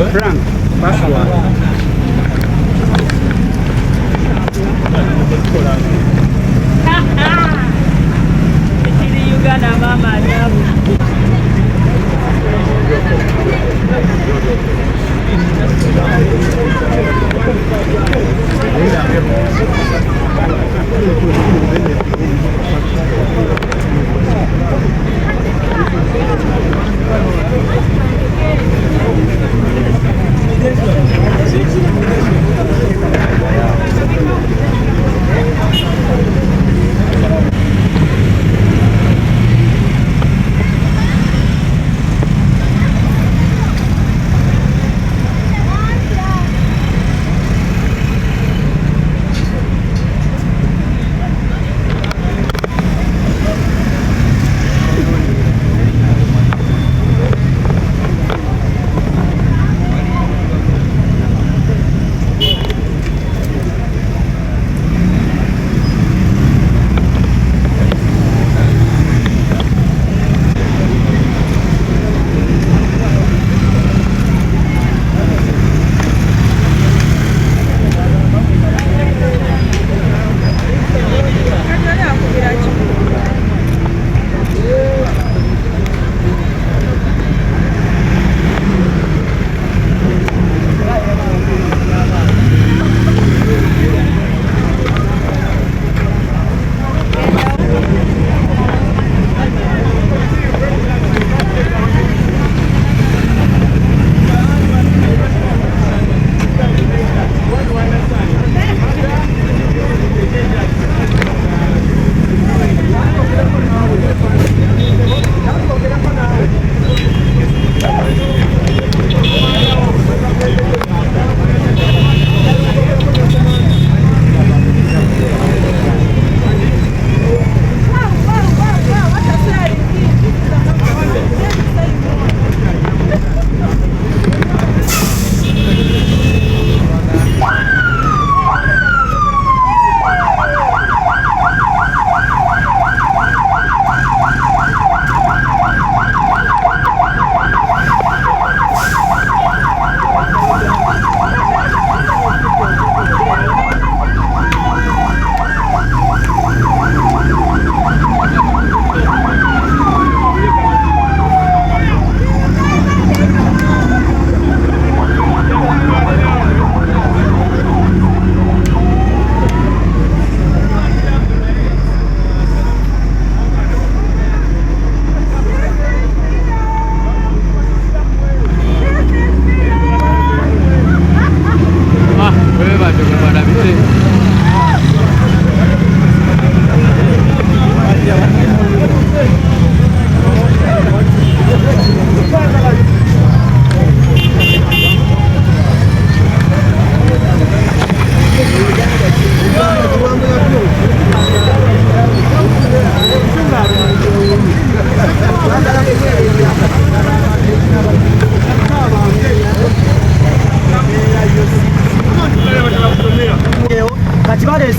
Frank, pasua. Kecil juga nama mantap.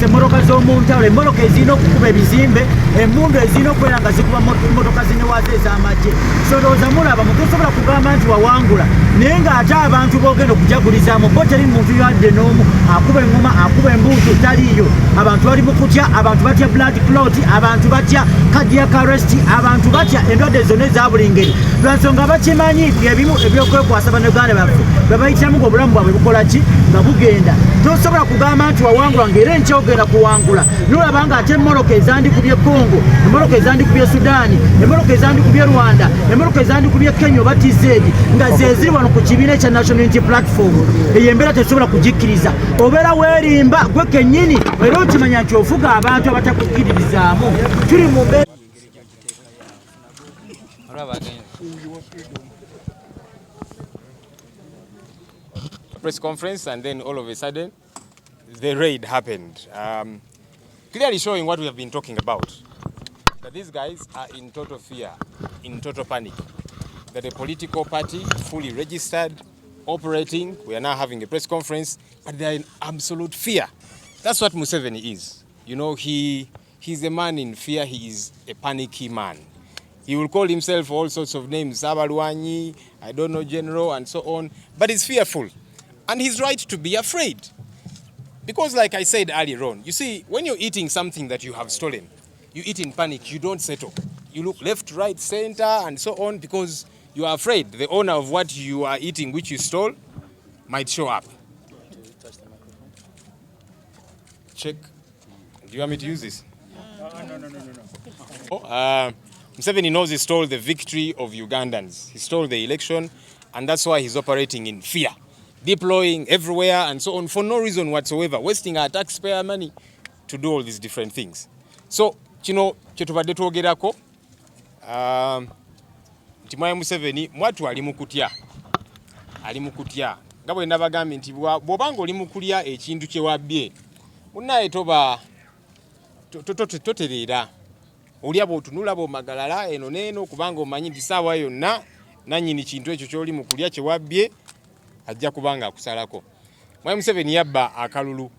bakozesa emmoloka z'omuntalo, emmoloka ezirina okukuba ebizimbe, emmundu ezirina okubeera nga zikuba mmotoka zinewaze ez'amagye. So ndowooza mulaba mutosobola kugamba nti wawangula naye ng'ate abantu b'ogenda okujagulizaamu bo teri muntu yadde n'omu akuba eŋŋoma akuba embuutu taliiyo. Abantu bali mu kutya, abantu batya blood clot, abantu batya cardiac arrest, abantu batya endwadde zonna eza buli ngeri lwansonga bakimanyi byebimu ebyokwekwasa bannayuganda baffe bwe bayitiramu ng'obulamu bwabwe bukola ki nga bugenda. Tosobola kugamba nti wawangula ng'era enkya ogenda kuwangula nolaba nga ate emmoloka ezandikubye Congo, emmoloka ezandikubye Sudaani, emmoloka ezandikubye Rwanda, emmoloka ezandikubye Kenya oba TZ nga zeziri wano ku kibiina ekya National Unity Platform. Eyo embeera tesobola kugikkiriza. Obeera weerimba gwe kennyini era okimanya nti ofuga abantu abatakukkiririzaamu. Tuli mu mbeera press conference, and then all of a sudden the raid happened, clearly showing what we have been talking about, that these guys are in total fear, in total panic, that a political party fully registered, operating, we are now having a press conference, but they are in absolute fear. That's what Museveni is. You know, he's a man in fear. He is a panicky man. He will call himself all sorts of names, Sabalwanyi, I don't know, General, and so on, but he's fearful. And he's right to be afraid. Because like I said earlier on, you see, when you're eating something that you have stolen, you eat in panic, you don't settle. You look left, right, center, and so on, because you are afraid the owner of what you are eating, which you stole, might show up. Check. Do you want me to use this? No. Museveni knows he stole the victory of Ugandans. He stole the election, and that's why he's operating in fear, deploying everywhere and so on for no reason whatsoever, wasting our taxpayer money to do all these different things. So, kino kyetubadde twogerako, nti Mwai Museveni mwatu ali mu kutya. Ali mu kutya. Nga bwe nabagambye nti bw'obanga oli mu kulya ekintu kye wabbye, munnaye totereera. Olya bw'otunula bw'omagalala eno n'eno kubanga omanyi nti ssaawa yonna nannyini kintu ekyo ky'oli mu kulya kye wabbye ajja kubanga akusalako. Mwai Museveni yabba akalulu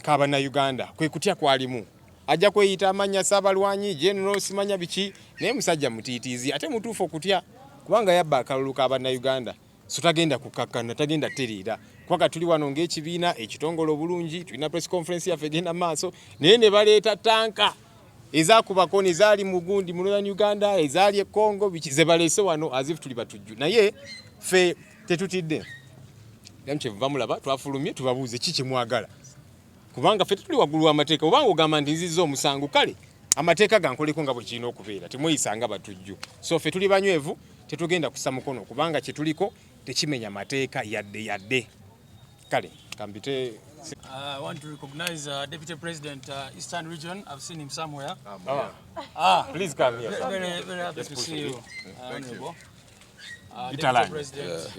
k'Abannayuganda, kwe kutya kwalimu. Ajja kweyita amannya Saabalwanyi, General, simanya biki, naye musajja mutiitiizi ate mutuufu okutya kubanga yabba akalulu k'Abannayuganda. So tagenda kukakkana, tagenda tereera. Kubanga tuli wano ng'ekibiina ekitongole obulungi, tulina press conference yaffe egenda maaso, naye ne baleeta tanka ezakubako ne zaali mu gundi mu Northern Uganda, ezaali e Congo, biki ze baleese wano as if tuli batujju. Naye ffe tetutidde. Kyemuva mulaba twafulumye tubabuuze ki kye mwagala. Kubanga ffe tuli waggulu w'amateeka, obanga ogamba nti nzizza omusango kale amateeka gankoleko nga bwe kirina okubeera, temweyisanga batujju. So ffe tuli banywevu, tetugenda kussa mukono kubanga kye tuliko tekimenya mateeka yadde. Kale kambite. I want to recognize Deputy President Eastern Region. I've seen him somewhere. Please come here. Very happy to see you. Honorable. Deputy President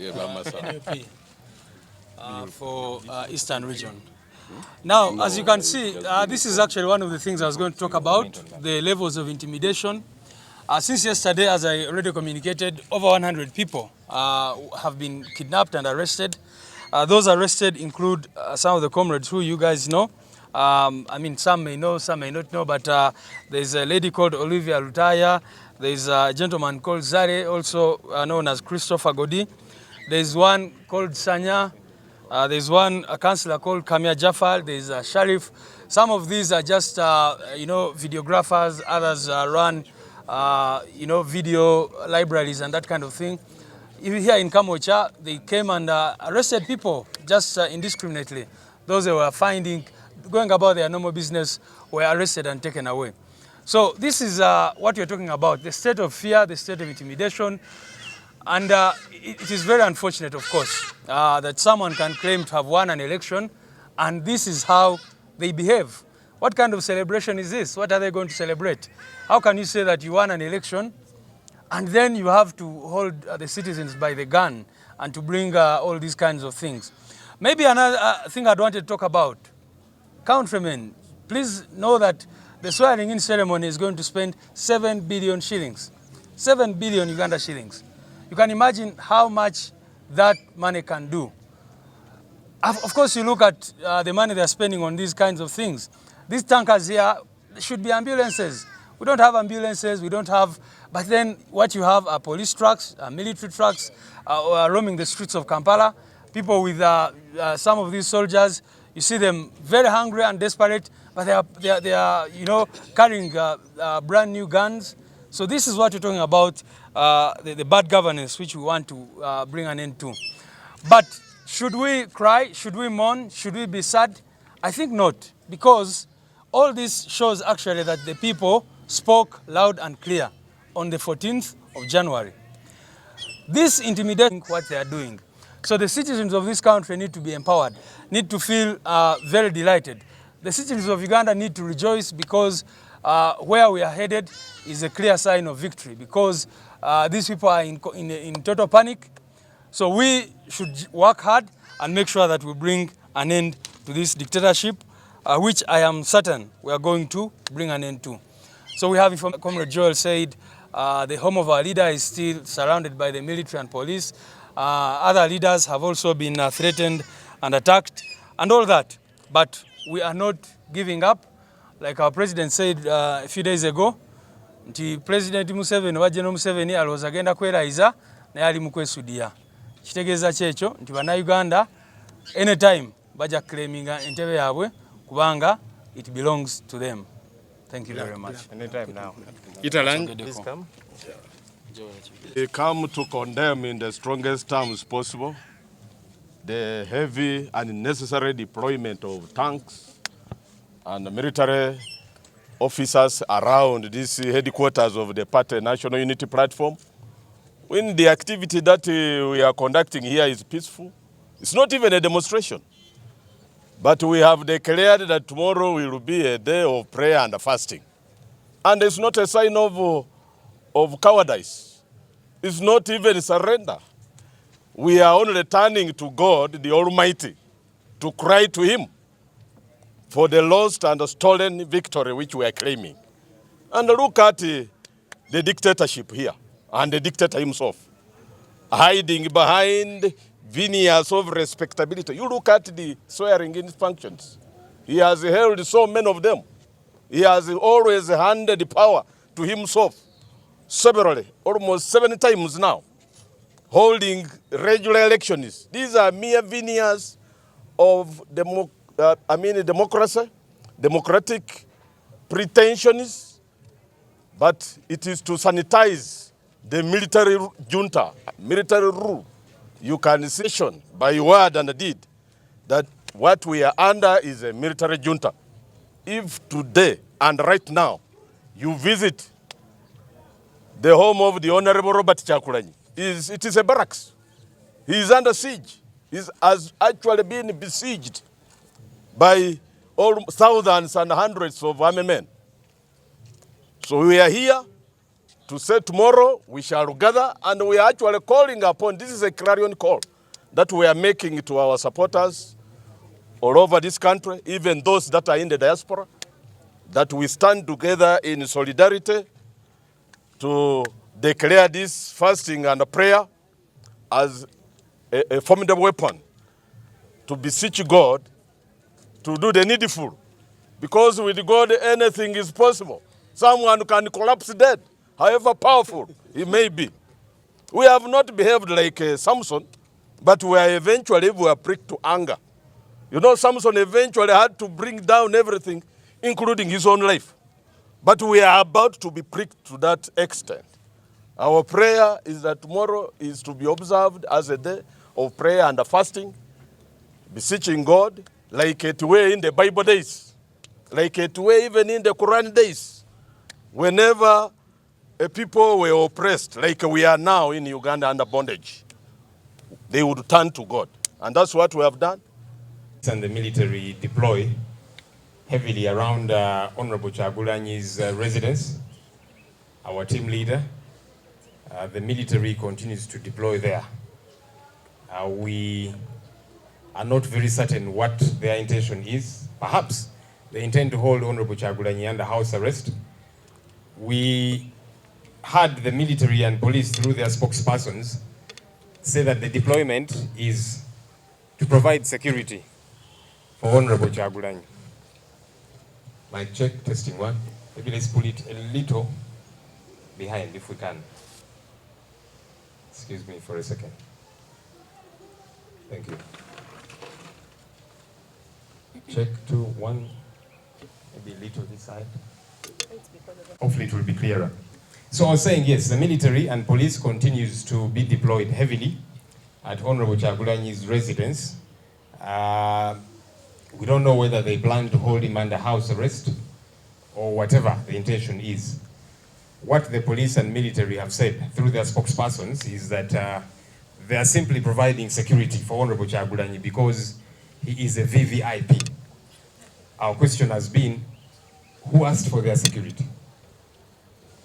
NUP for Eastern Region. Now, as you can see, this is actually one of the things I was going to talk about, the levels of intimidation. Since yesterday, as I already communicated, over 100 people have been kidnapped and arrested. Those arrested include some of the comrades who you guys know. I mean, some may know, some may not know, but there's a lady called Olivia Lutaya. There's a gentleman called Zare, also known as Christopher Godi. There's one called Sanya. There's a councillor called Kamia Jafar. There's a sheriff. Some of these are just, videographers. Others run, video libraries and that kind of thing. Even here in Kamocha, they came and arrested people just indiscriminately. Those they were finding, going about their normal business, were arrested and taken away. So this is what you're talking about, the state of fear, the state of intimidation. And it is very unfortunate, of course, that someone can claim to have won an election, and this is how they behave. What kind of celebration is this? What are they going to celebrate? How can you say that you won an election, and then you have to hold the citizens by the gun and to bring all these kinds of things? Maybe another thing I'd want to talk about. Countrymen, please know that the swearing-in ceremony is going to spend 7 billion shillings. 7 billion Uganda shillings. You can imagine how much that money can do. Of course, you look at the money they're spending on these kinds of things. These tankers here should be ambulances. We don't have ambulances, we don't have, but then what you have are police trucks, military trucks roaming the streets of Kampala. People with some of these soldiers, you see them very hungry and desperate, but they are you know, carrying brand new guns. So this is what we're talking about, the bad governance which we want to bring an end to. But should we cry? Should we mourn? Should we be sad? I think not, because all this shows actually that the people spoke loud and clear on the 14th of January. This intimidating what they are doing. So the citizens of this country need to be empowered, need to feel very delighted. The citizens of Uganda need to rejoice because where we are headed is a clear sign of victory, because these people are in total panic. So we should work hard and make sure that we bring an end to this dictatorship, which I am certain we are going to bring an end to. So we have, Comrade Joel said, the home of our leader is still surrounded by the military and police. Other leaders have also been threatened and attacked and all that. But we are not giving up. Like our president said a few days ago, President Museveni wa General Museveni alowooza agenda kweraiza naye ali mu kwesudia. Kitegeeza kyekyo nti bannayuganda anytime bajja claiminga entebe yaabwe kubanga it belongs to them. Thank you very much. Anytime now. Italan, please come. We come to condemn in the strongest terms possible the heavy and unnecessary deployment of tanks and military officers around this headquarters of the party National Unity Platform. When the activity that we are conducting here is peaceful, it's not even a demonstration. But we have declared that tomorrow will be a day of prayer and fasting. And it's not a sign of cowardice. It's not even surrender. We are only turning to God, the Almighty, to cry to Him for the lost and stolen victory which we are claiming. And look at the dictatorship here and the dictator himself, hiding behind veneers of respectability. You look at the swearing-in functions. He has held so many of them. He has always handed power to himself severally, almost 7 times now, holding regular elections. These are mere veneers of democracy, democratic pretensions, but it is to sanitize the military junta, military rule. You can see by word and deed that what we are under is a military junta. If today and right now you visit the home of the Honorable Robert Kyagulanyi, it is a barracks. He is under siege. He has actually been besieged by all thousands and hundreds of army men. So we are here to say tomorrow we shall gather, and we are actually calling upon, this is a clarion call that we are making to our supporters all over this country, even those that are in the diaspora, that we stand together in solidarity to declare this fasting and prayer as a formidable weapon to beseech God to do the needful. Because with God anything is possible. Someone can collapse dead, however powerful he may be. We have not behaved like Samson, but we were pricked to anger. You know, Samson eventually had to bring down everything, including his own life. But we are about to be pricked to that extent. Our prayer is that tomorrow is to be observed as a day of prayer and fasting, beseeching God, like it were in the Bible days, like it were even in the Quran days, whenever a people were oppressed, like we are now in Uganda under bondage, they would turn to God. And that's what we have done. And the military deploy heavily around Honorable Kyagulanyi's residence, our team leader. The military continues to deploy there. We are not very certain what their intention is. Perhaps they intend to hold Honorable Kyagulanyi under house arrest. We heard the military and police through their spokespersons say that the deployment is to provide security for Honorable Kyagulanyi. Mic check, testing one. Maybe let's pull it a little behind if we can. Excuse me for a second. Thank you. Check 2, 1. Maybe a little this side. Hopefully it will be clearer. So I was saying, yes, the military and police continues to be deployed heavily at Honorable Kyagulanyi's residence. We don't know whether they plan to hold him under house arrest or whatever the intention is. What the police and military have said through their spokespersons is that they are simply providing security for Honorable Kyagulanyi because he is a VVIP. Our question has been, who asked for their security?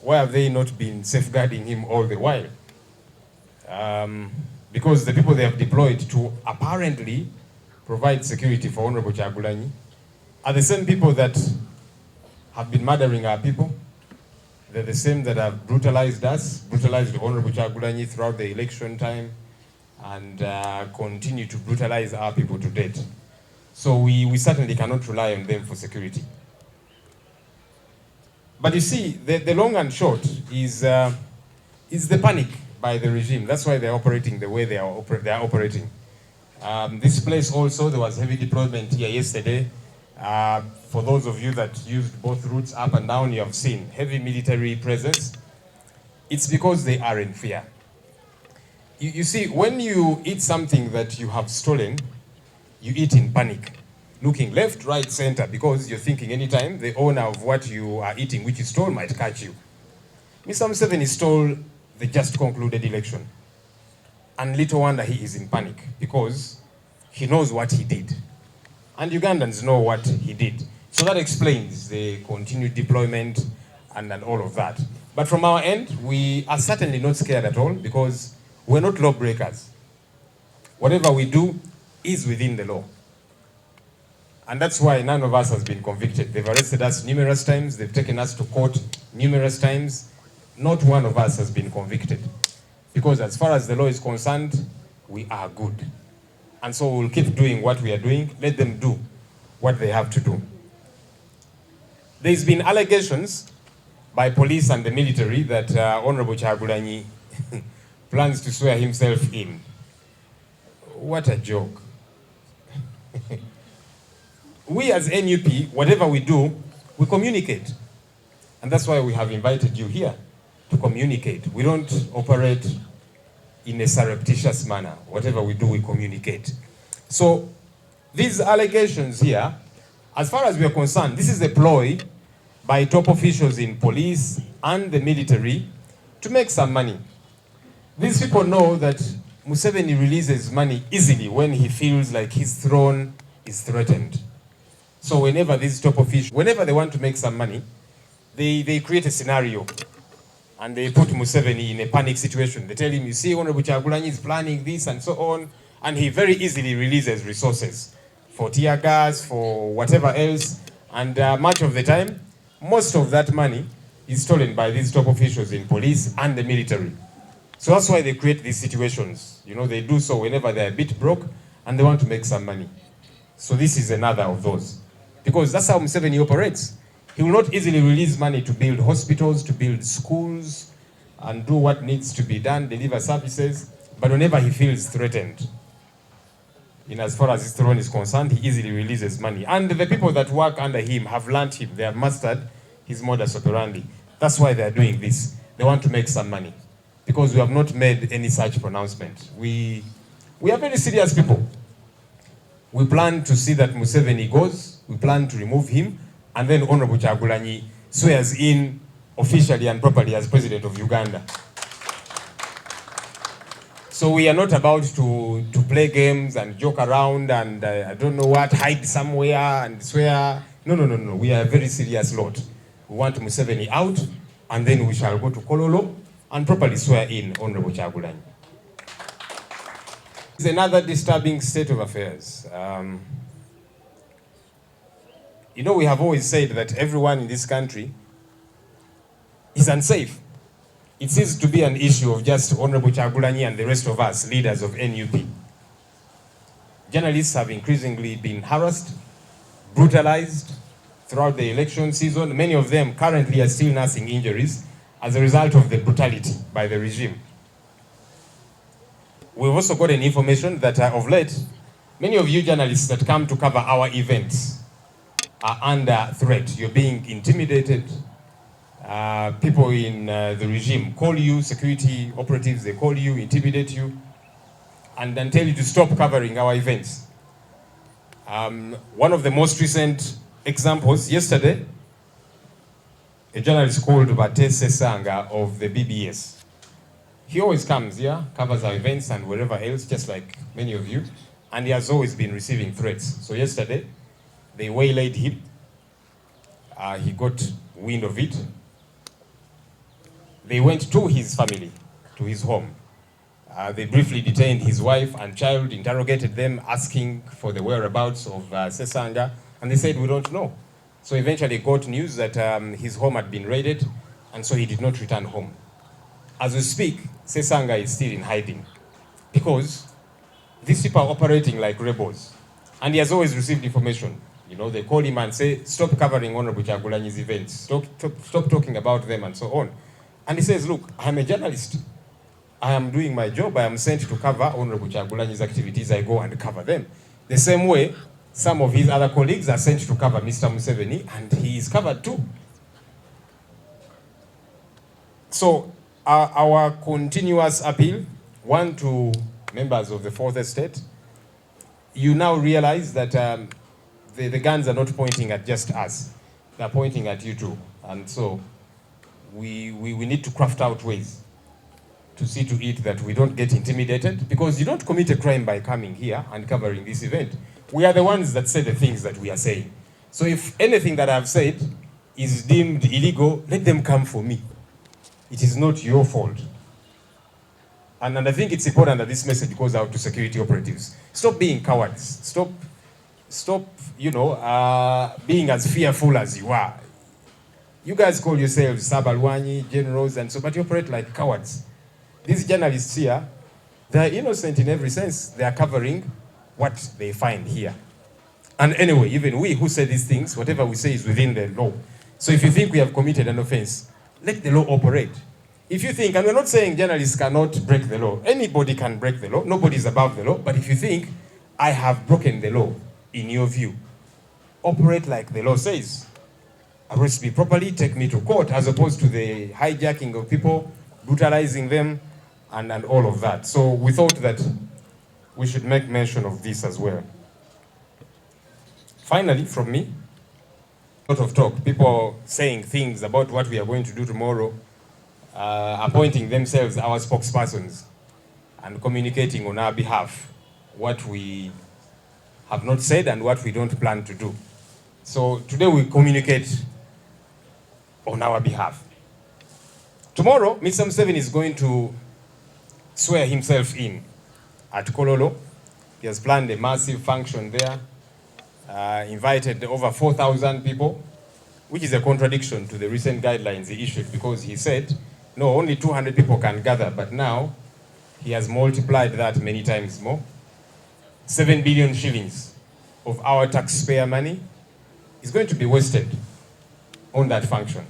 Why have they not been safeguarding him all the while? Because the people they have deployed to apparently provide security for Honorable Kyagulanyi are the same people that have been murdering our people. They're the same that have brutalized us, brutalized Honorable Kyagulanyi throughout the election time, and continue to brutalize our people to date. So we certainly cannot rely on them for security. But you see, the long and short is the panic by the regime. That's why they're operating the way they are operating. This place also, there was heavy deployment here yesterday. For those of you that used both routes up and down, you have seen heavy military presence. It's because they are in fear. You see, when you eat something that you have stolen, you eat in panic, looking left, right, center, because you're thinking anytime the owner of what you are eating, which you stole, might catch you. Mr. Museveni stole the just concluded election. And little wonder he is in panic, because he knows what he did. And Ugandans know what he did. So that explains the continued deployment and all of that. But from our end, we are certainly not scared at all, because we're not lawbreakers. Whatever we do is within the law. And that's why none of us has been convicted. They've arrested us numerous times. They've taken us to court numerous times. Not one of us has been convicted. Because as far as the law is concerned, we are good. And so we'll keep doing what we are doing. Let them do what they have to do. There's been allegations by police and the military that Honorable Kyagulanyi plans to swear himself in. What a joke. We as NUP, whatever we do, we communicate. And that's why we have invited you here to communicate. We don't operate in a surreptitious manner. Whatever we do, we communicate. So these allegations here, as far as we are concerned, this is a ploy by top officials in police and the military to make some money. These people know that Museveni releases money easily when he feels like his throne is threatened. So whenever these top officials, whenever they want to make some money, they create a scenario and they put Museveni in a panic situation. They tell him, you see, Honorable Kyagulanyi is planning this and so on, and he very easily releases resources for tear gas, for whatever else, and much of the time, most of that money is stolen by these top officials in police and the military. So that's why they create these situations. You know, they do so whenever they're a bit broke and they want to make some money. So this is another of those. Because that's how Museveni operates. He will not easily release money to build hospitals, to build schools, and do what needs to be done, deliver services. But whenever he feels threatened, in as far as his throne is concerned, he easily releases money. And the people that work under him have learned him. They have mastered his modus operandi. That's why they are doing this. They want to make some money. Because we have not made any such pronouncement. We are very serious people. We plan to see that Museveni goes. We plan to remove him. And then Honorable Kyagulanyi swears in officially and properly as President of Uganda. So we are not about to play games and joke around and I don't know what, hide somewhere and swear. No. We are a very serious lot. We want Museveni out and then we shall go to Kololo and properly swear in Honorable Kyagulanyi. It's another disturbing state of affairs. You know, we have always said that everyone in this country is unsafe. It seems to be an issue of just Honorable Kyagulanyi and the rest of us, leaders of NUP. journalists have increasingly been harassed, brutalized throughout the election season. Many of them currently are still nursing injuries as a result of the brutality by the regime. We've also gotten information that of late, many of you journalists that come to cover our events are under threat. You're being intimidated. People in the regime call you, security operatives, they call you, intimidate you, and then tell you to stop covering our events. One of the most recent examples, yesterday, a journalist called Bate Sesanga of the BBS. He always comes here, covers our events and wherever else, just like many of you, and he has always been receiving threats. So yesterday, they waylaid him. He got wind of it. They went to his family, to his home. They briefly detained his wife and child, interrogated them, asking for the whereabouts of Sesanga, and they said, we don't know. So eventually got news that his home had been raided, and so he did not return home. As we speak, Sesanga is still in hiding because these people are operating like rebels, and he has always received information. You know, they call him and say, stop covering Honorable Kyagulanyi's events, stop talking about them and so on. And he says, look, I'm a journalist. I am doing my job. I am sent to cover Honorable Kyagulanyi's activities. I go and cover them. The same way, some of his other colleagues are sent to cover Mr. Museveni, and he is covered too. So our continuous appeal, one, to members of the Fourth Estate, you now realize that the guns are not pointing at just us. They're pointing at you too. And so we need to craft out ways to see to it that we don't get intimidated, because you don't commit a crime by coming here and covering this event. We are the ones that say the things that we are saying. So if anything that I've said is deemed illegal, let them come for me. It is not your fault. And I think it's important that this message goes out to security operatives. Stop being cowards. Stop, being as fearful as you are. You guys call yourselves Sabalwanyi, generals, and so, but you operate like cowards. These journalists here, they're innocent in every sense. They are covering what they find here. And anyway, even we who say these things, whatever we say is within the law. So if you think we have committed an offense, let the law operate. If you think, and we're not saying journalists cannot break the law. Anybody can break the law. Nobody is above the law. But if you think, I have broken the law, in your view, operate like the law says. Arrest me properly, take me to court, as opposed to the hijacking of people, brutalizing them, and all of that. So we thought that we should make mention of this as well. Finally, from me, a lot of talk, people saying things about what we are going to do tomorrow, appointing themselves our spokespersons and communicating on our behalf what we have not said and what we don't plan to do. So today we communicate on our behalf. Tomorrow, Mr. Museveni is going to swear himself in at Kololo. He has planned a massive function there, invited over 4,000 people, which is a contradiction to the recent guidelines he issued, because he said, no, only 200 people can gather, but now he has multiplied that many times more. 7 billion shillings of our taxpayer money is going to be wasted on that function.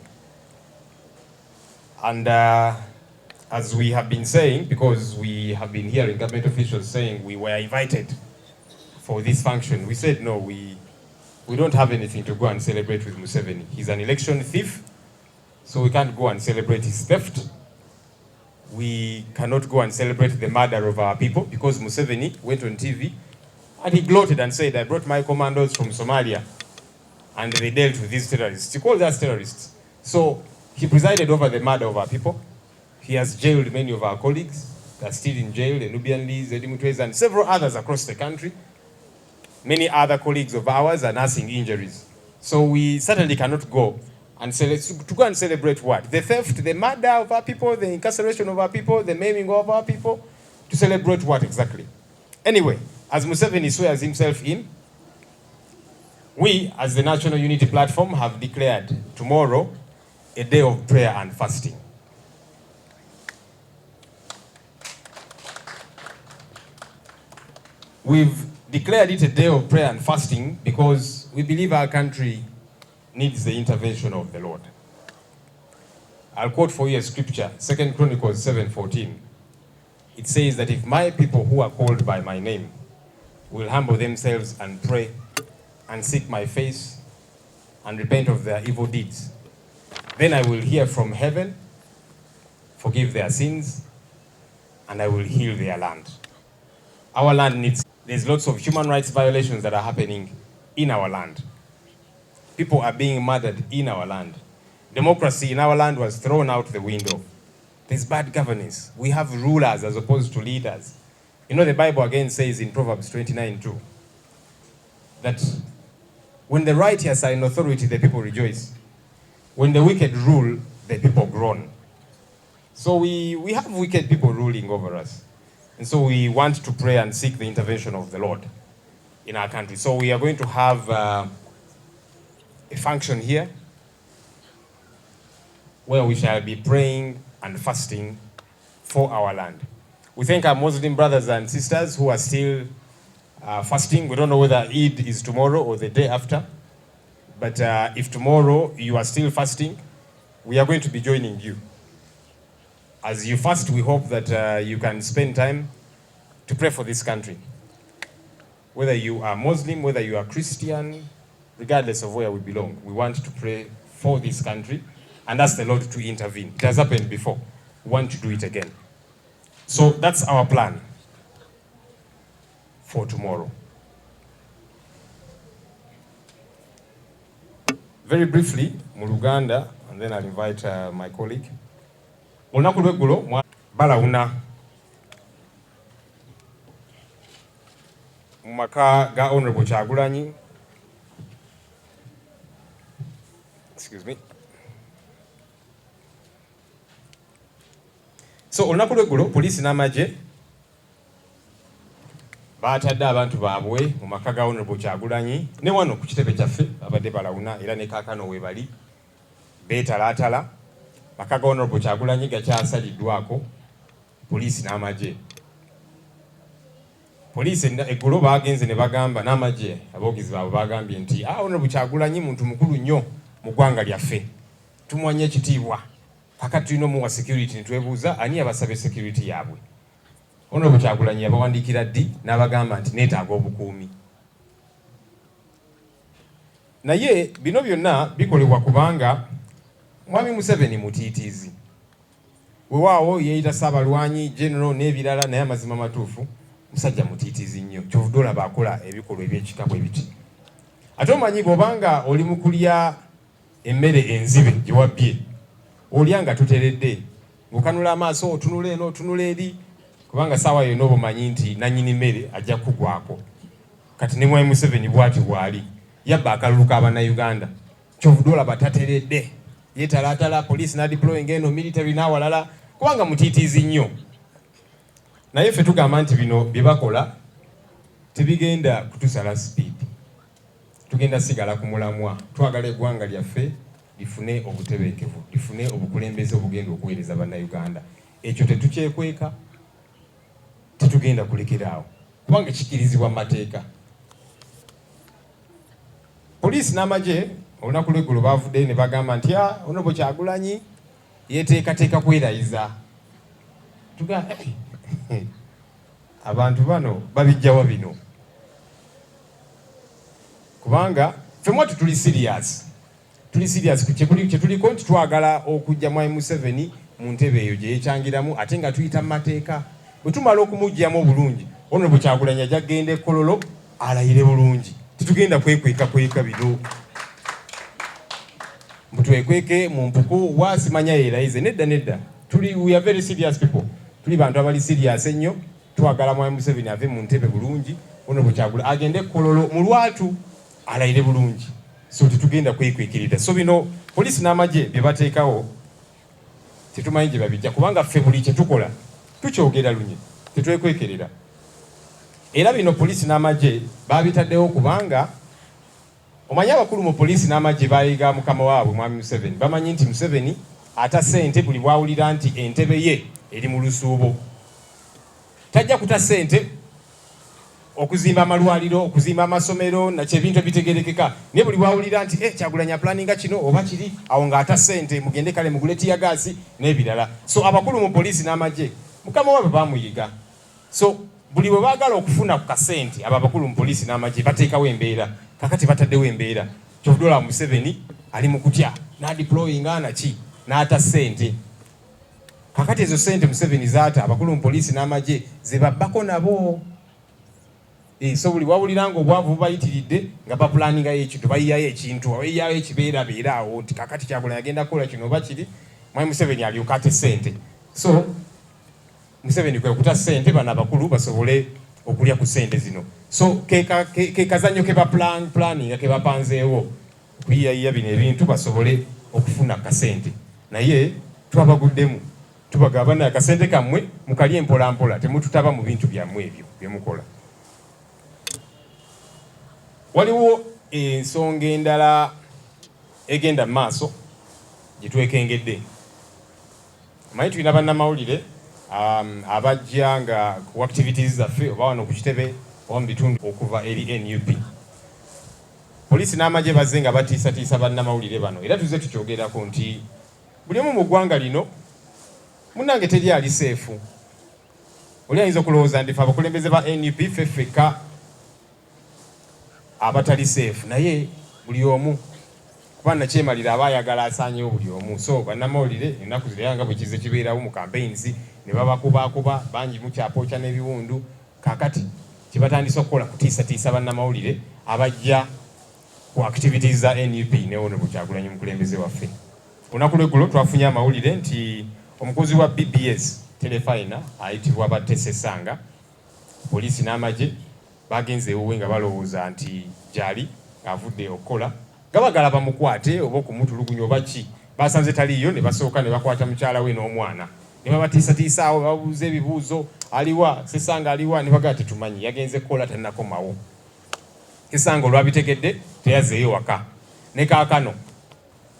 And as we have been saying, because we have been hearing government officials saying we were invited for this function, we said no, we don't have anything to go and celebrate with Museveni. He's an election thief, so we can't go and celebrate his theft. We cannot go and celebrate the murder of our people, because Museveni went on TV and he gloated and said, I brought my commandos from Somalia and they dealt with these terrorists. He called us terrorists. So he presided over the murder of our people. He has jailed many of our colleagues. They're still in jail, the Nubian Lees, Eddie Mutweza, and several others across the country. Many other colleagues of ours are nursing injuries. So we certainly cannot go and go and celebrate what? The theft, the murder of our people, the incarceration of our people, the maiming of our people. To celebrate what exactly? Anyway, as Museveni swears himself in, we, as the National Unity Platform, have declared tomorrow a day of prayer and fasting. We've declared it a day of prayer and fasting because we believe our country needs the intervention of the Lord. I'll quote for you a scripture, 2 Chronicles 7:14. It says that if my people who are called by my name will humble themselves and pray and seek my face and repent of their evil deeds, then I will hear from heaven, forgive their sins, and I will heal their land. Our land needs, there's lots of human rights violations that are happening in our land. People are being murdered in our land. Democracy in our land was thrown out the window. There's bad governance. We have rulers as opposed to leaders. You know, the Bible again says in Proverbs 29:2 that when the righteous are in authority, the people rejoice. When the wicked rule, the people groan. So we have wicked people ruling over us. And so we want to pray and seek the intervention of the Lord in our country. So we are going to have a function here where we shall be praying and fasting for our land. We thank our Muslim brothers and sisters who are still fasting. We don't know whether Eid is tomorrow or the day after. But if tomorrow you are still fasting, we are going to be joining you. As you fast, we hope that you can spend time to pray for this country. Whether you are Muslim, whether you are Christian, regardless of where we belong, we want to pray for this country and ask the Lord to intervene. It has happened before. We want to do it again. So that's our plan for tomorrow. Very briefly, Muluganda, and then I'll invite my colleague. Olunaku lw'eggulo balawuna mu maka ga Honorable Kyagulanyi. Excuse me. So olunaku lw'eggulo poliisi n'amagye baatadde abantu baabwe mu maka ga Honorable Kyagulanyi ne wano ku kitebe kyaffe abadde balawuna era ne kaakano we bali beetalaatala. Maka ga Honorable Kyagulanyi gakyasaliddwako poliisi n'amagye. Poliisi eggulo baagenze ne bagamba n'amagye aboogezi baabwe bagambye nti Honorable Kyagulanyi muntu mukulu nnyo mu ggwanga lyaffe, tumwanye ekitiibwa, kakati tulina omuwa security ne twebuuza ani abasabye security yaabwe. Honorable Kyagulanyi yabawandiikira ddi n'abagamba nti neetaaga obukuumi. Naye bino byonna bikolebwa kubanga Mwami Museveni mutiitiizi. Weewaawo yeeyita Ssaabalwanyi General n'ebirala, naye amazima matuufu musajja mutiitiizi nnyo. Kyovudde olaba akola ebikolwa eby'ekika bwe biti. Ate omanyi bw'obanga oli mu kulya emmere enzibe gye wabbye, olya nga toteredde, ng'okanula amaaso otunula eno otunula eri, kubanga ssaawa yonna oba omanyi nti nannyini mmere ajja kugwako. Kati ne Mwami Museveni bw'ati bw'ali yabba akalulu k'Abannayuganda. Kyovudde olaba tateredde, yeetalaatala, poliisi n'adiploying eno, military n'awalala, kubanga mutiitiizi nnyo. Naye ffe tugamba nti bino bye bakola tebigenda kutusala speed. Tugenda sigala ku mulamwa. Twagala eggwanga lyaffe lifune obutebenkevu, lifune obukulembeze obugenda okuweereza Bannayuganda. Ekyo tetukyekweka, tetugenda kulekeraawo kubanga kikirizibwa mu mateeka. Poliisi n'amagye olunaku lw'eggulo baavuddeyo ne bagamba nti Honorable Kyagulanyi yeeteekateeka kwerayiza. Tugamba abantu bano babijjawa bino? Kubanga ffe mwatu tuli serious ku kye tuliko nti twagala okujja Mwami Museveni mu ntebe eyo gye yeekyangiramu ate nga tuyita mu mateeka. Bwe tumala okumugyamu obulungi, Honorable Kyagulanyi ajja kugenda Kololo alayire bulungi. Tetugenda kwekweka bino. Mutwekweke mu mpuku waasimanya yeerayize. Nedda. We are very serious people. Tuli bantu abali serious ennyo. Twagala Mwami Museveni ave mu ntebe bulungi, Honorable Kyagulanyi agende Kololo mu lwatu alayire bulungi. So tetugenda kwekwekirira. So bino poliisi n'amagye bye bateekawo tetumanyi gye babijja, kubanga ffe buli kye tukola tukyogera lunye, tetwekwekerera. Era bino poliisi n'amagye baabitaddewo kubanga omanyi abakulu mu poliisi n'amagye baayiga mukama waabwe Mwami Museveni. Bamanyi nti Museveni ata ssente buli bwawulira nti entebe ye eri mu lusuubo. Tajja kuta ssente okuzimba amalwaliro, okuzimba amasomero, nakyo ebintu ebitegerekeka. Naye buli bwawulira nti Kyagulanyi planinga kino oba kiri, awo ng'ata ssente mugende kale mugule tiyagaasi n'ebirala. So abakulu mu poliisi n'amagye mukama waabwe baamuyiga. So buli bwe baagala okufuna ku kasente abo abakulu mu poliisi n'amagye bateekawo embeera. Kakati bataddewo embeera. Kyodola Museveni ali mu kutya n'adeployinga naki n'ata ssente. Kakati ezo ssente Museveni zaata abakulu mu poliisi n'amagye ze babbako nabo. So buli wawulira ng'obwavu bayitiridde nga bapulaninga ekintu bayiyayo ekintu bayiyayo ekibeera awo nti kakati Kyagulanyi agenda kukola kino oba kiri, Mwami Museveni alyoka ate ssente. So Museveni kwe kuta ssente bano abakulu basobole okulya ku ssente zino. So ke kazanyo ke planning ke bapanzeewo okuyiyayiya bino ebintu basobole okufuna kasente. Naye twabaguddemu tubagamba naye akasente kammwe mukalye mpola temututaba mu bintu byammwe ebyo bye mukola. Waliwo ensonga endala egenda mu maaso gye twekengedde. Manyi tulina bannamawulire abajja nga ku activities zaffe oba wano ku kitebe oba mu bitundu okuva eri NUP. Poliisi n'amagye bazze nga batiisatiisa bannamawulire bano era tuzze tukyogerako nti buli omu mu ggwanga lino munnange teri ali seefu. Oli ayinza okulowooza nti fe abakulembeze ba NUP ffeka abatali seefu, naye buli omu kuba nakyemalira aba ayagala asaanyewo buli omu. So bannamawulire ennaku ziraya nga bwe kize kibeerawo mu campaigns ne babakubakuba bangi mukyapookya n'ebiwundu. Kaakati kibatandise okukola kutiisatiisa bannamawulire abajja ku activities za NUP ne Honorable Kyagulanyi omukulembeze waffe. Olunaku lw'eggulo twafunye amawulire nti omukozi wa BBS Telefina ayitibwa Batese Sanga, poliisi n'amagye bagenze ewe nga balowooza nti gyali avudde okukola gabagala bamukwate oba okumutulugunya oba ki. Basanze taliyo ne basooka ne bakwata mukyala we n'omwana ne babatiisatiisa awo babuuza ebibuuzo, aliwa Sesanga aliwa, ne bagala tetumanyi yagenze kukola talinakomawo. Sesanga olwabitegedde teyazeeyo waka ne kaakano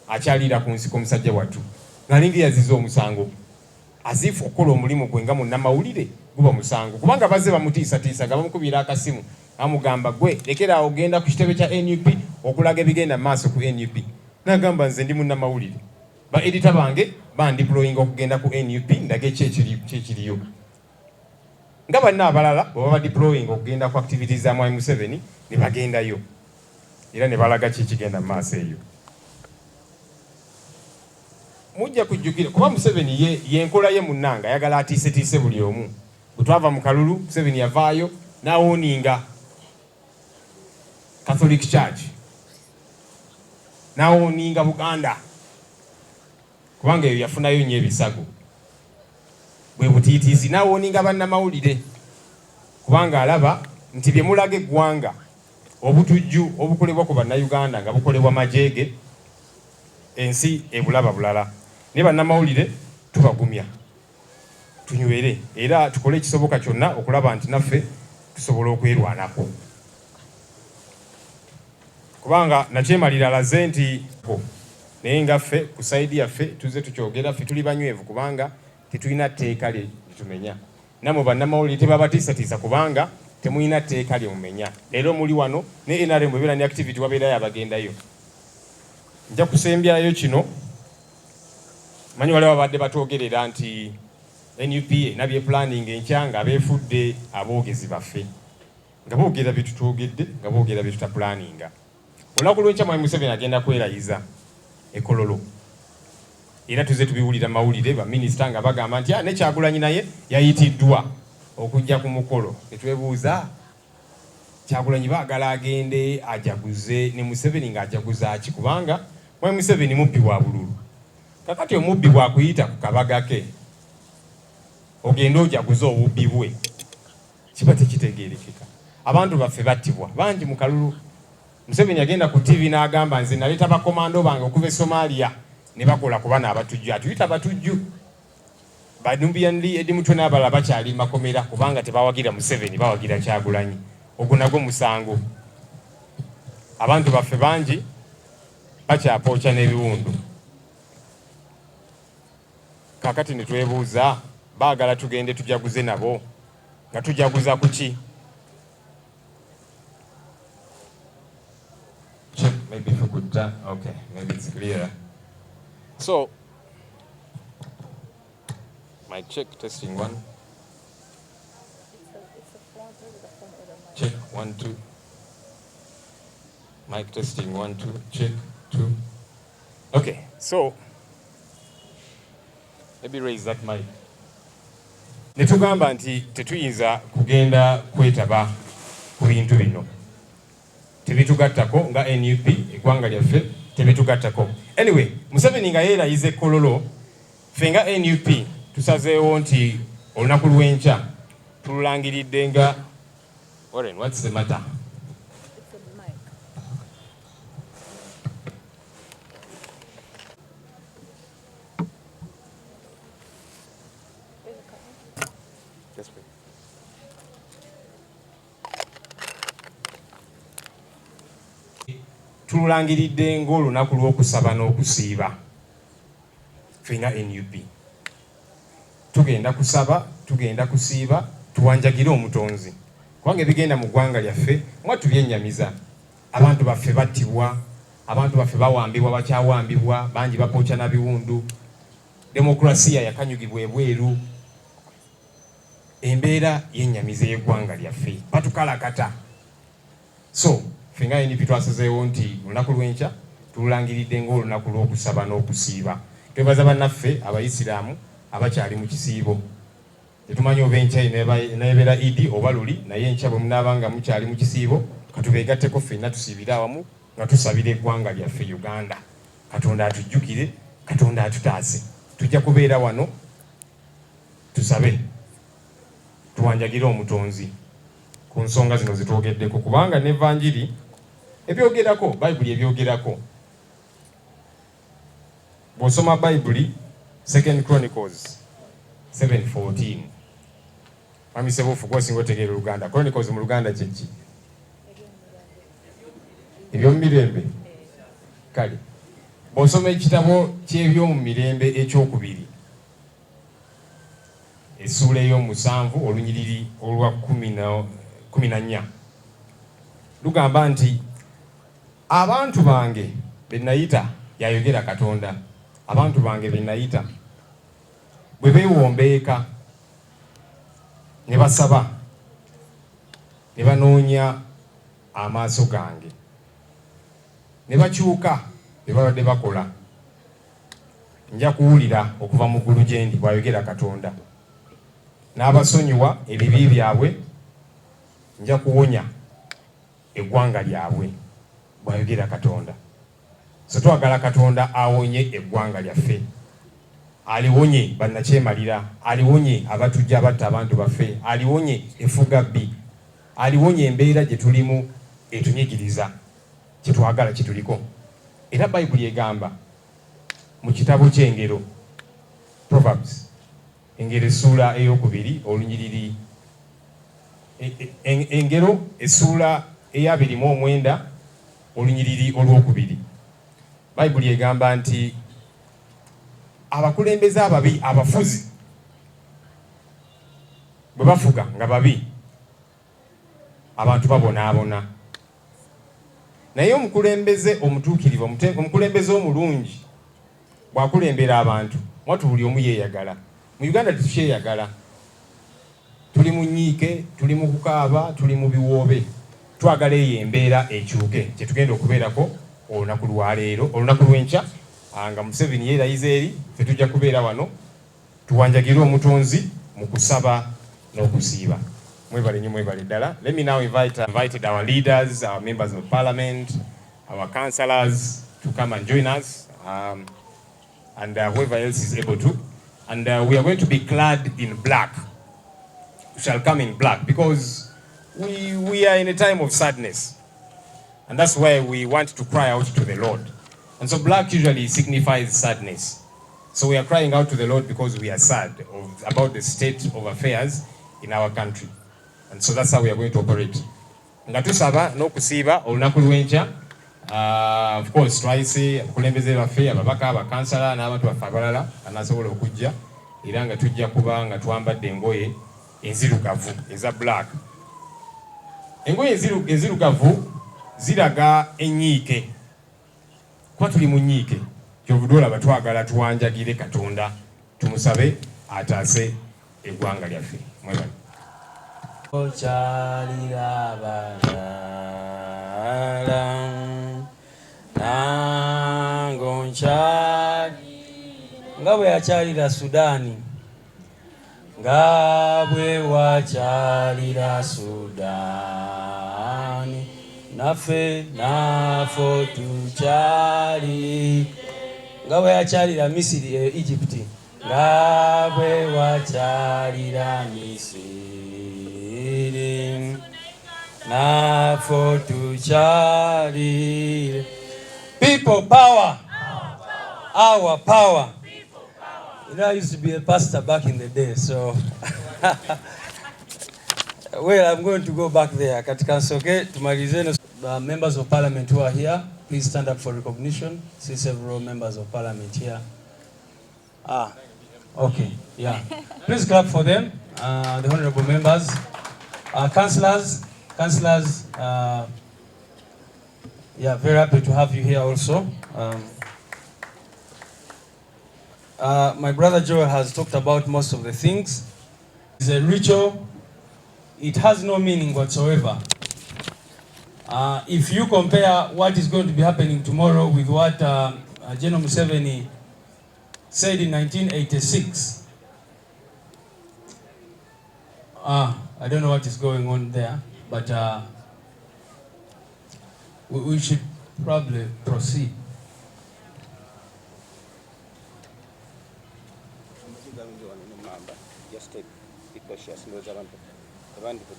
akyaliira ku nsiko omusajja wattu ngalingi yaziza omusango. Azifu okukola omulimu gwe nga munnamawulire guba musango, kubanga bazze bamutiisatiisa nga bamukubira akasimu amugamba gwe lekeraawo ogenda ku kitebe kya NUP okulaga ebigenda mu maaso ku NUP. N'agamba nze ndi munnamawulire, ba edita bange bandiployinga okugenda ku NUP ndage kyekiriyo. Nga banna abalala bwe baba deployinga okugenda ku activities za Mwami Museveni ne bagendayo era ne balaga kikigenda mu maaso eyo. Mujja kujjukira kuba Museveni yenkola ye munnanga ayagala atiisetiise buli omu. Bwe twava mu kalulu Museveni yavaayo n'awooninga Catholic Church, n'awooninga Buganda kubanga eyo yafunayo nnyo ebisago. Bwe butiitiisi n'awooninga bannamawulire kubanga alaba nti bye mulaga eggwanga obutujju obukolebwa ku bannayuganda nga bukolebwa majeege ensi ebulaba bulala. Ne bannamawulire tubagumya tunywere era tukole ekisoboka kyonna okulaba nti naffe tusobola okwerwanako, kubanga nakyemalira alaze nti naye nga ffe ku saidi yaffe tuzze tukyogera, ffe tuli banywevu kubanga tetulina tteeka lye litumenya. Nammwe bannamawulire tebabatiisatiisa kubanga temulina tteeka lye mumenya. Leero muli wano ne NRM bwebeera ne activity wabeerayo abagendayo. Nja kusembyayo kino, manyi waliwo abadde batwogerera nti NUP nabye planning enkya nga beefudde aboogezi baffe nga boogera bye tutwogedde nga boogera bye tutapulaninga. Olunaku lw'enkya Mwami Museveni agenda kwerayiza Ekololo era tuzze tubiwulira mawulire baminisita nga bagamba nti ne Kyagulanyi naye yayitiddwa okujja ku mukolo. Netwebuuza Kyagulanyi baagala agende ajaguze ne Museveni ng'ajaguza ki? Kubanga Mwami Museveni mubbi bwa bululu. Kakati omubbi bwakuyita ku kabaga ke ogenda ojaguza obubbi bwe kiba tekitegeerekeka. Abantu baffe battibwa bangi mu kalulu. Museveni agenda ku TV n'agamba nze naleeta bakomando bange okuva e Somalia ne bakola ku bana abatujju. Atuyita batujju Banubian Lee Eddie Mutwe n'abalala bakyali makomera kubanga tebawagira Museveni, bawagira Kyagulanyi. Ogwo nagwo musango. Abantu baffe bangi bakyapookya n'ebiwundu. Kakati ne twebuuza baagala tugende tujaguze nabo nga tujaguza ku ki? Maybe if you could turn, okay, maybe it's clearer. So, mic check, testing 1. Check 1, 2. Mic testing 1, 2. Check 2. Okay, so maybe raise that mic. Netugamba nti tetuyinza kugenda kwetaba ku bintu bino. Tebitugattako nga NUP eggwanga lyaffe tebitugattako. Anyway, Museveni nga yeerayize Kololo, ffe nga NUP tusazeewo nti olunaku lw'enkya tululangiridde nga Warren, what's the matter? It's a mic. Yes, please. Tululangiridde ng'olunaku lw'okusaba n'okusiiba ffe nga NUP. Tugenda kusaba, tugenda kusiiba, tuwanjagire omutonzi. Kubanga ebigenda mu ggwanga lyaffe mwattu byennyamiza. Abantu baffe battibwa, abantu baffe bawambibwa, bakyawambibwa, bangi bapookya na biwundu. Demokrasiya yakanyugibwa ebweru. Embeera yennyamiza y'eggwanga lyaffe. Batukalakata. So, ffe nga NUP twasazeewo nti olunaku lw'enkya tululangiridde ng'olunaku lw'okusaba n'okusiiba. Twebaza bannaffe Abayisiraamu abakyali mu kisiibo. Tetumanyi oba enkya nebeera Idi oba luli, naye enkya bwe munaaba nga mukyali mu kisiibo, katubeegatteko ffenna tusiibire awamu nga tusabira eggwanga lyaffe Uganda. Katonda atujjukire, Katonda atutaase. Tujja kubeera wano tusabe, tuwanjagire omutonzi ku nsonga zino zitwogeddeko, kubanga n'Evanjiri ebyogerako, Bayibuli ebyogerako. Bw'osoma Bayibuli 2 Chronicles 7:14. Mami sebufu kwa singo tegeera Luganda. Chronicles mu Luganda kyeki? Ebyomumirembe. Kale. Bw'osoma ekitabo ky'ebyomumirembe ekyokubiri, essuula ey'omusanvu olunyiriri olwa 14, lugamba nti abantu bange be nayita, yayogera Katonda, abantu bange be nayita bwe beewombeeka ne basaba ne banoonya amaaso gange ne bakyuka bye babadde bakola, nja kuwulira okuva mu ggulu gye ndi, bw'ayogera Katonda, n'abasonyiwa ebibi byabwe, nja kuwonya eggwanga lyabwe, bw'ayogera Katonda. So twagala Katonda awonye eggwanga lyaffe, aliwonye bannakyemalira, aliwonye abatujja batta abantu baffe, aliwonye effugabbi, aliwonye embeera gye tulimu etunyigiriza kye twagala kye tuliko. Era Bayibuli egamba mu kitabo ky'Engero, Proverbs, Engero essuula ey'okubiri olunyiriri, Engero essuula eya 29 olunyiriri olw'okubiri. Bayibuli egamba nti abakulembeze ababi, abafuzi bwe bafuga nga babi, abantu babonaabona. Naye omukulembeze omutuukirivu, omukulembeze omulungi bw'akulembera abantu, mwattu buli omu yeeyagala. Mu Uganda tetukyeyagala. Tuli mu nnyiike, tuli mu kukaaba, tuli mu biwoobe. Twagala eyo embeera ekyuke, kye tugenda okubeerako olunaku lwa leero, olunaku lw'enkya, nga Museveni yeerayiza eri, ffe tujja kubeera wano tuwanjagire omutonzi mu kusaba n'okusiiba. Mwebale nnyo, mwebale ddala. Let me now invited our leaders, our members of parliament, our councillors to come and join us, and whoever else is able to. And we are going to be clad in black. We shall come in black because we are in a time of sadness. And that's why we want to cry out to the Lord. And so black usually signifies sadness. So we are crying out to the Lord because we are sad about the state of affairs in our country. And so that's how we are going to operate. Nga tusaba n'okusiiba olunaku lw'enkya, of course twayise abakulembeze baffe, ababaka, abakansala n'abantu baffe abalala anaasobola okujja, era nga tujja kuba nga twambadde engoye enzirugavu eza black. Engoye enzirugavu ziraga ennyiike kuba tuli mu nnyiike kyobudola batwagala tuwanjagire Katonda tumusabe ataase eggwanga lyaffe. Mwebale. Ochalira balala nango nchali nga bwe yachalira Sudani, nga bwe wachalira Sudani, naffe nafo tuchali nga bwe yachalira Misiri, Egypt, nga bwe wachalira Misiri, nafo tuchali. People power, our power. You know, I used to be a pastor back in the day, so well, I'm going to go back there. Katika Nsoke, tumalizeni. Members of Parliament who are here, please stand up for recognition. See several members of Parliament here. Okay, yeah. Please clap for them, the honorable members, councillors. Yeah, very happy to have you here also. My brother Joel has talked about most of the things. It's a ritual. It has no meaning whatsoever. If you compare what is going to be happening tomorrow with what General Museveni said in 1986, I don't know what is going on there, but we should probably proceed. Just be cautious.